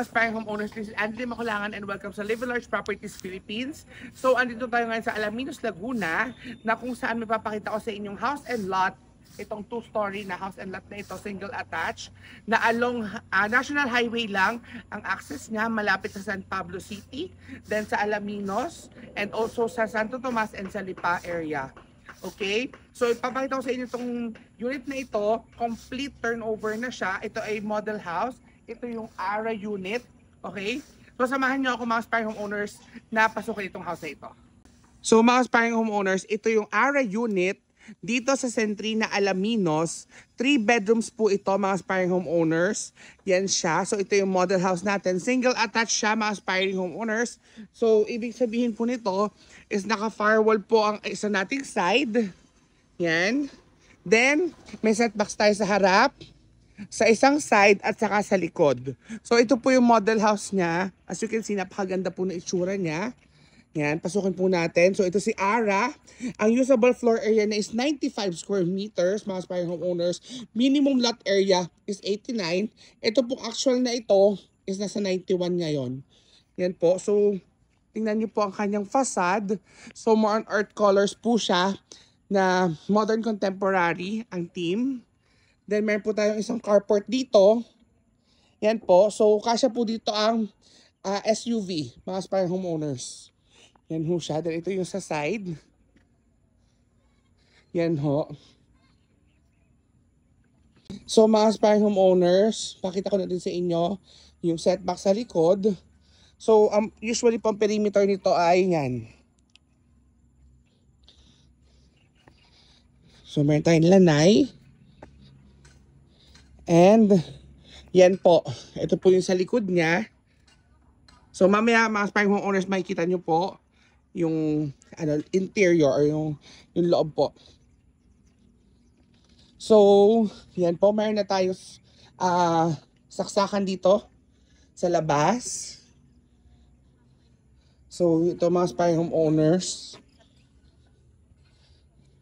mga aspiring homeowners, this is Andy Makulangan and welcome sa Live Large Properties Philippines. So, andito tayo ngayon sa Alaminos, Laguna, na kung saan mapapakita ko sa inyong house and lot. Itong 2-story na house and lot na ito, single attached, na along National Highway lang ang access niya, malapit sa San Pablo City, then sa Alaminos, and also sa Santo Tomas and sa Lipa area. Okay? So, ipapakita ko sa inyo itong unit na ito, complete turnover na siya. Ito ay model house. Ito yung ARA unit, okay? So samahan niyo ako mga aspiring homeowners na pasukin itong house na ito. So mga aspiring homeowners, ito yung ARA unit dito sa Centrina, Alaminos. 3 bedrooms po ito mga aspiring homeowners. Yan siya. So ito yung model house natin. Single attached siya mga aspiring homeowners. So ibig sabihin po nito is naka-firewall po ang isa nating side. Yan. Then may setbacks tayo sa harap, sa isang side at saka sa likod. So ito po yung model house niya. As you can see, napakaganda po na itsura niya. Yan, pasukin po natin. So ito si ARA. Ang usable floor area na is 95 square meters, mga aspiring homeowners. Minimum lot area is 89. Ito po actual na ito is nasa 91 ngayon. Yan po. So tingnan niyo po ang kanyang facade. So more on earth colors po siya na modern contemporary ang theme. Then, meron po tayong isang carport dito. Yan po. So, kasya po dito ang SUV, mga aspiring homeowners. Yan ho siya. Then, ito yung sa side. Yan ho. So, mga aspiring homeowners, pakita ko na din sa inyo yung setback sa likod. So, usually po ang perimeter nito ay yan. So, meron tayong lanay. And, yan po. Ito po yung sa likod niya. So, mamaya mga aspiring homeowners, makikita nyo po yung interior or yung loob po. So, yan po. Mayroon na tayo saksakan dito sa labas. So, ito mga aspiring homeowners.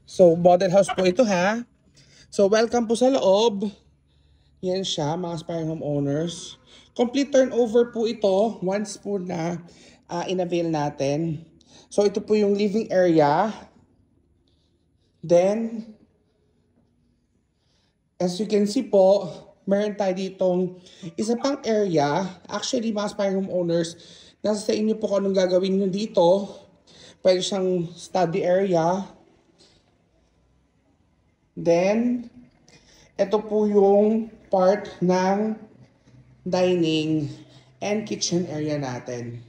So, model house po ito ha. So, welcome po sa loob. Yan siya, mga aspiring homeowners. Complete turnover po ito once po na in-avail natin. So, ito po yung living area. Then, as you can see po, meron tayo ditong isa pang area. Actually, mga aspiring homeowners, nasa sa inyo po kung anong gagawin nyo dito. Pwede siyang study area. Then, ito po yung part ng dining and kitchen area natin.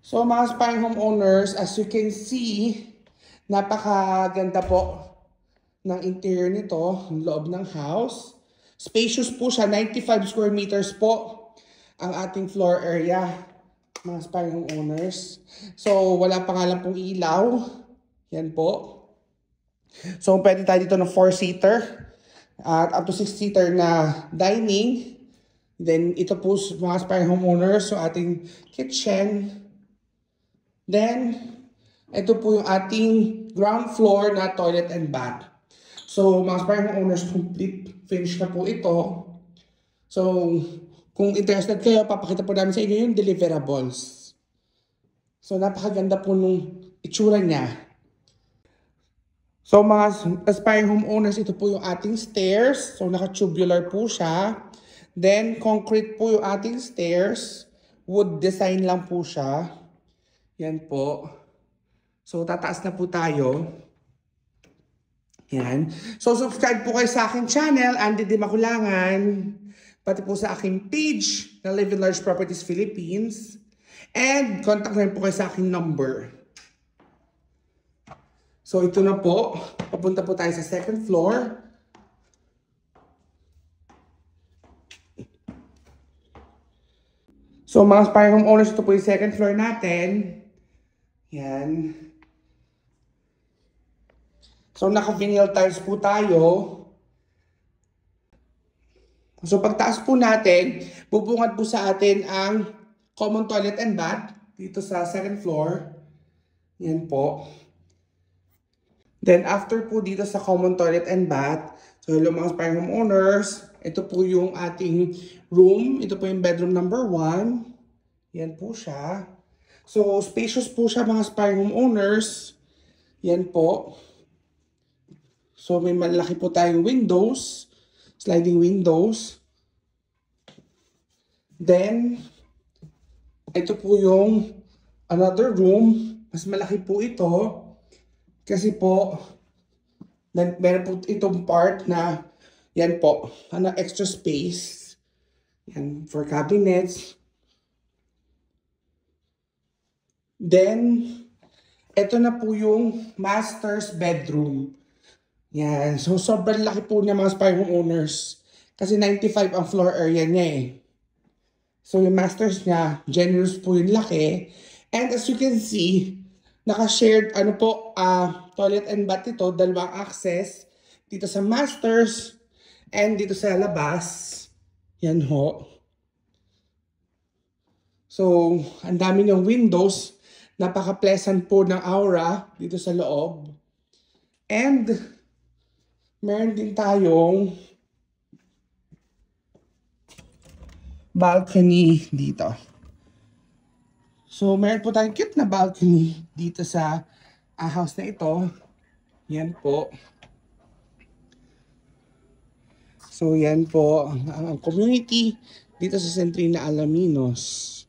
So mga aspiring homeowners, as you can see, napakaganda po ng interior nito, ng loob ng house. Spacious po siya, 95 square meters po ang ating floor area, mga aspiring homeowners. So wala pa nga lang pong ilaw. Yan po. So pwede tayo dito ng 4-seater. At up to 6-seater na dining. Then, ito po mga aspiring homeowners. So, ating kitchen. Then, ito po yung ating ground floor na toilet and bath. So, mga aspiring homeowners, complete finish na po ito. So, kung interested kayo, papakita po namin sa inyo yung deliverables. So, napakaganda po nung itsura niya. So mga aspiring homeowners, ito po yung ating stairs. So naka-tubular po siya. Then concrete po yung ating stairs. Wood design lang po siya. Yan po. So tataas na po tayo. Yan. So subscribe po kayo sa aking channel, Andy D. Makulangan. Pati po sa aking page na Live Large Properties Philippines. And contact rin po kayo sa aking number. So ito na po, papunta po tayo sa second floor. So mga aspiring homeowners, ito po yung second floor natin. Yan. So naka-vinyl tiles po tayo. So pagtaas po natin, bubungad po sa atin ang common toilet and bath dito sa second floor. Yan po. Then after po dito sa common toilet and bath, so hello mga aspiring homeowners, ito po yung ating room. Ito po yung bedroom number 1. Yan po siya. So spacious po siya mga aspiring homeowners. Yan po. So may malaki po tayong windows, sliding windows. Then, ito po yung another room. Mas malaki po ito. Kasi po, meron po itong part na, yan po, extra space. Yan, for cabinets. Then, ito na po yung master's bedroom. Yan, so sobrang laki po niya mga aspiring owners. Kasi 95 ang floor area niya eh. So yung masters niya, generous po yung laki. And as you can see, naka-shared toilet and bath ito, dalawang access dito sa masters and dito sa labas. Yan ho. So, ang dami ng windows. Napaka-pleasant po ng aura dito sa loob. And meron din tayong balcony dito. So, meron po tayong cute na balcony dito sa house na ito. Yan po. So, yan po ang community dito sa Centrina Alaminos.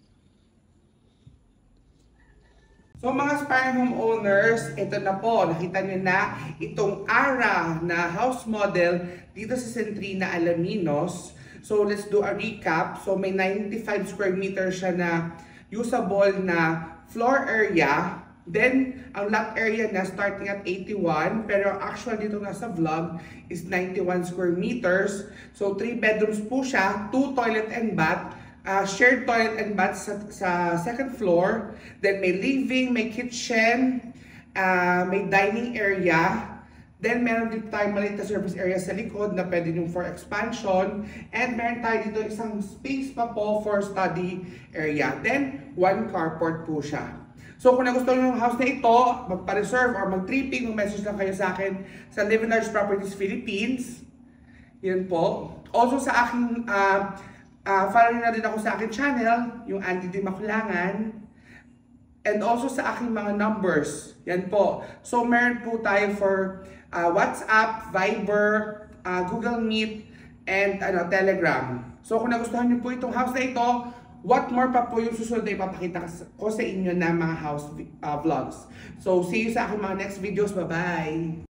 So mga aspiring homeowners, ito na po, nakita nyo na itong ARA na house model dito sa Centrina Alaminos. So let's do a recap. So may 95 square meters siya na usable na floor area. Then ang lot area na starting at 81, pero actual dito nga sa vlog is 91 square meters. So 3 bedrooms po siya, 2 toilet and bath. Shared toilet and bath sa second floor. Then may living, may kitchen, may dining area. Then meron dito tayong maliit na service area sa likod na pwede yung for expansion. And meron tayo dito isang space pa po for study area. Then 1 carport po siya. So kung nagustuhan nyo yung house na ito, magpa-reserve or mag-tripping, mag-message lang kayo sa akin sa Live in Large Properties Philippines. Yan po. Also sa aking follow na din ako sa aking channel, yung Andy D. Makulangan. And also sa aking mga numbers. Yan po. So meron po tayo for WhatsApp, Viber, Google Meet, and Telegram. So kung nagustuhan niyo po itong house na ito, what more pa po yung susunod na ipapakita ko sa inyo na mga house vlogs. So see you sa aking mga next videos. Bye-bye!